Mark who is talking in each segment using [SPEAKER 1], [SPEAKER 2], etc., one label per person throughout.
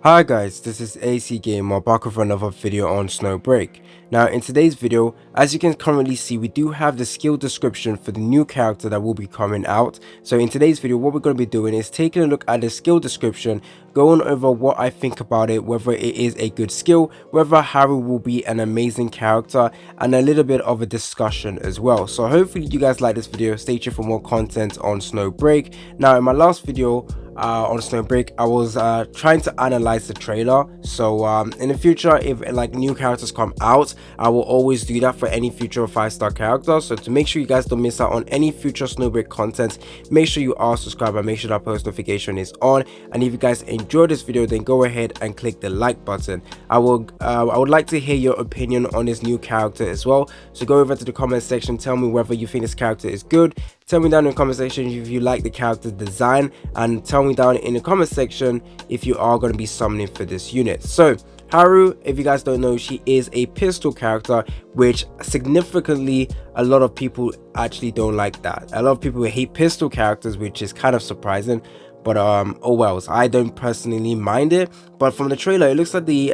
[SPEAKER 1] Hi guys, this is ACGamer back with another video on Snowbreak. Now in today's video, as you can currently see, we do have the skill description for the new character that will be coming out. So in today's video, what we're going to be doing is taking a look at the skill description, going over what I think about it, whether it is a good skill, whether Haru will be an amazing character, and a little bit of a discussion as well. So hopefully you guys like this video. Stay tuned for more content on Snowbreak. Now in my last video, on Snowbreak, I was trying to analyze the trailer. So in the future, if like new characters come out, I will always do that for any future 5-star characters. So to make sure you guys don't miss out on any future Snowbreak content, make sure you are subscribed and make sure that post notification is on. And if you guys enjoyed this video, then go ahead and click the like button. I would like to hear your opinion on this new character as well. So go over to the comment section, tell me whether you think this character is good. Tell me down in the comment section if you like the character design, and tell me down in the comment section if you are going to be summoning for this unit. So Haru, if you guys don't know, she is a pistol character, which significantly a lot of people actually don't like that. A lot of people hate pistol characters, which is kind of surprising. But oh well, I don't personally mind it. But from the trailer, it looks like the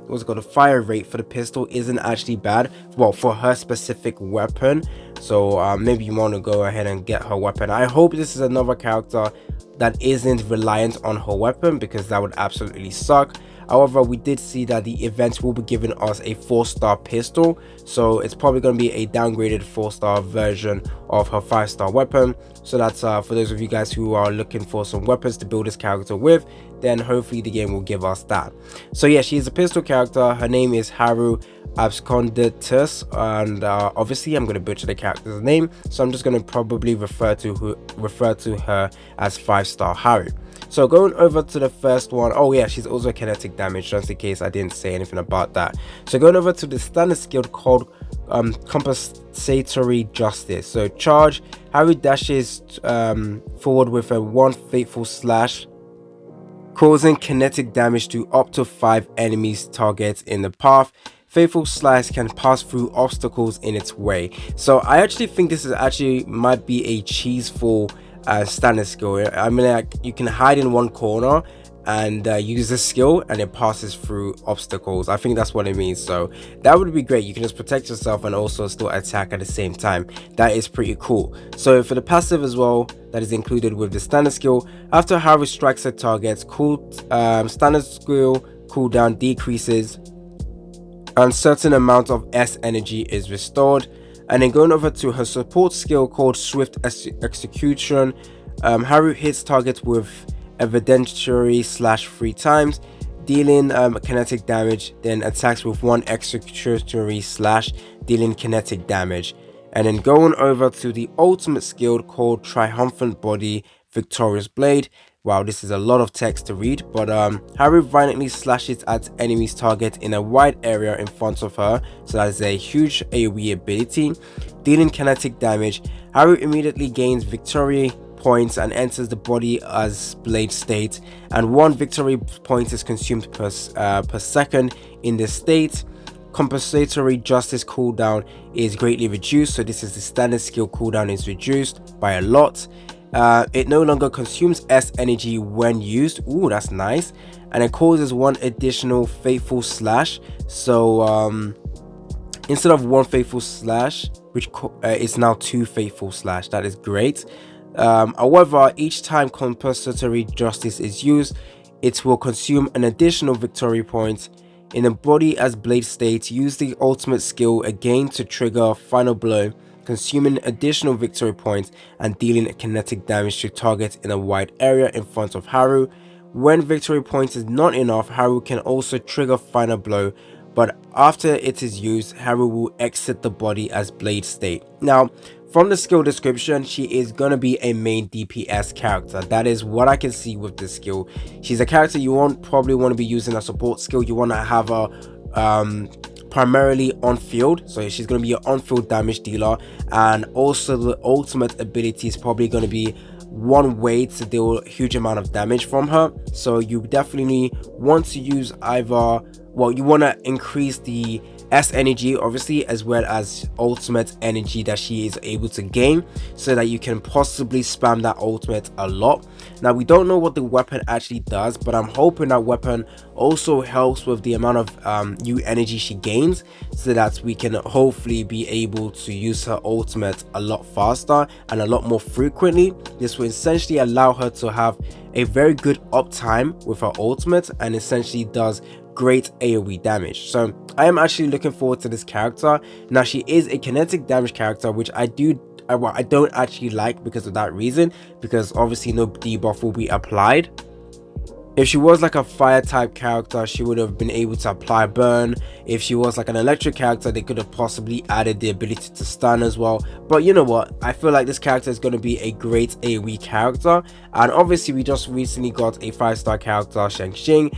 [SPEAKER 1] what's it called, the fire rate for the pistol isn't actually bad, well, for her specific weapon. So maybe you want to go ahead and get her weapon. I hope this is another character that isn't reliant on her weapon, because that would absolutely suck. However, we did see that the event will be giving us a 4-star pistol, so it's probably going to be a downgraded 4-star version of her 5-star weapon. So that's for those of you guys who are looking for some weapons to build this character with, then hopefully the game will give us that. So yeah, she is a pistol character. Her name is Haru Absconditus, and obviously I'm going to butcher the character's name, so I'm just going to probably refer to her as 5-star Haru. So going over to the first one, oh yeah, she's also kinetic damage, just in case I didn't say anything about that. So going over to the standard skill called compensatory justice. So charge, Haru dashes forward with a 1 fateful slash, causing kinetic damage to up to 5 enemies targets in the path. Faithful Slice can pass through obstacles in its way. So I actually think this is might be a cheeseful standard skill. I mean, like, you can hide in one corner and use this skill and it passes through obstacles. I think that's what it means. So that would be great. You can just protect yourself and also still attack at the same time. That is pretty cool. So for the passive as well, that is included with the standard skill, after Haru strikes her targets, standard skill cooldown decreases and certain amount of S energy is restored. And then going over to her support skill called Swift Execution, Haru hits targets with evidentiary slash 3 times, dealing kinetic damage, then attacks with 1 executory slash, dealing kinetic damage. And then going over to the ultimate skill called Triumphant Body Victorious Blade. Wow, this is a lot of text to read, but Haru violently slashes at enemy's target in a wide area in front of her, so that is a huge AoE ability, dealing kinetic damage. Haru immediately gains victory points and enters the body as blade state, and 1 victory point is consumed per second in this state. Compensatory justice cooldown is greatly reduced, so this is the standard skill cooldown is reduced by a lot. It no longer consumes S energy when used. Ooh, that's nice. And it causes 1 additional faithful slash. So instead of 1 faithful slash, which is now 2 faithful slash. That is great. However, each time compensatory justice is used, it will consume an additional victory point. In the body as blade state, use the ultimate skill again to trigger final blow, consuming additional victory points and dealing kinetic damage to targets in a wide area in front of Haru. When victory points is not enough, Haru can also trigger final blow, but after it is used, Haru will exit the body as blade state. Now, from the skill description, she is going to be a main DPS character. That is what I can see with this skill. She's a character you won't probably want to be using a support skill. You want to have a primarily on field, so she's going to be an on-field damage dealer, and also the ultimate ability is probably going to be one way to deal a huge amount of damage from her. So you definitely want to use either, well, you want to increase the S energy obviously, as well as ultimate energy that she is able to gain, so that you can possibly spam that ultimate a lot. Now we don't know what the weapon actually does, but I'm hoping that weapon also helps with the amount of new energy she gains, so that we can hopefully be able to use her ultimate a lot faster and a lot more frequently. This will essentially allow her to have a very good uptime with her ultimate, and essentially does great AoE damage. So I am actually looking forward to this character. Now she is a kinetic damage character, which I don't actually like because of that reason, because obviously no debuff will be applied. If she was like a fire type character, she would have been able to apply burn. If she was like an electric character, they could have possibly added the ability to stun as well. But you know what, I feel like this character is going to be a great AoE character. And obviously we just recently got a 5-star character, Shang-Chi,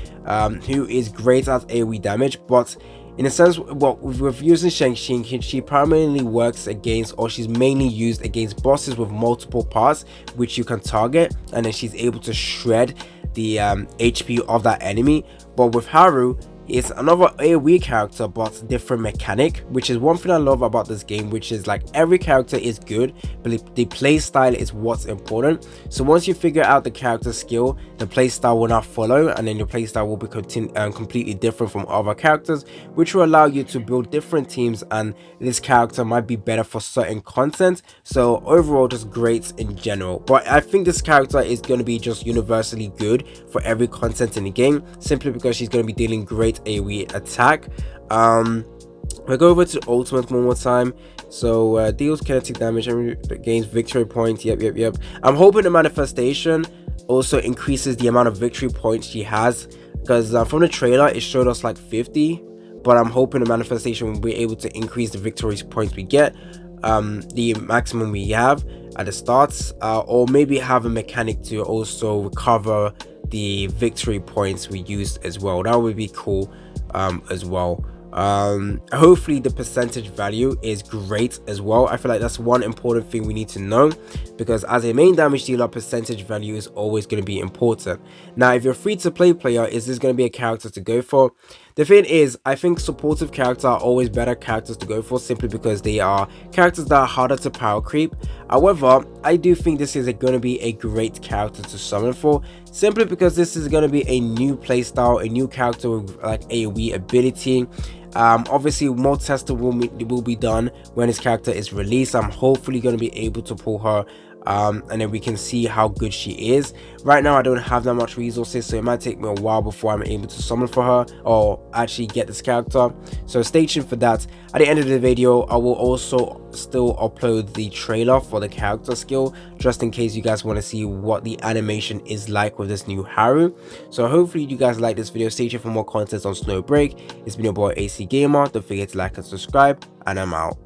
[SPEAKER 1] who is great at AoE damage. But in a sense, well, with using Shang-Chi, she primarily works against, or she's mainly used against bosses with multiple parts which you can target, and then she's able to shred the HP of that enemy. But with Haru, it's another AoE character but different mechanic, which is one thing I love about this game, which is like every character is good, but the play style is what's important. So once you figure out the character skill, the play style will not follow, and then your play style will be completely different from other characters, which will allow you to build different teams, and this character might be better for certain content. So overall, just great in general. But I think this character is going to be just universally good for every content in the game, simply because she's going to be dealing great AoE attack. We'll go over to ultimate one more time. So deals kinetic damage and gains victory points. Yep. I'm hoping the manifestation also increases the amount of victory points she has, because from the trailer it showed us like 50, but I'm hoping the manifestation will be able to increase the victory points we get, the maximum we have at the starts, or maybe have a mechanic to also recover the victory points we used as well. That would be cool as well. Hopefully the percentage value is great as well. I feel like that's one important thing we need to know, because as a main damage dealer, percentage value is always going to be important. Now if you're a free-to-play player, is this going to be a character to go for? The thing is, I think supportive characters are always better characters to go for, simply because they are characters that are harder to power creep. However, I do think this is going to be a great character to summon for, simply because this is going to be a new playstyle, a new character with like AoE ability. Obviously more testing will be done when this character is released. I'm hopefully going to be able to pull her, and then we can see how good she is. Right now I don't have that much resources, so it might take me a while before I'm able to summon for her or actually get this character, so stay tuned for that. At the end of the video I will also still upload the trailer for the character skill, just in case you guys want to see what the animation is like with this new Haru. So hopefully you guys like this video. Stay tuned for more content on Snowbreak. It's been your boy ACGamer. Don't forget to like and subscribe, and I'm out.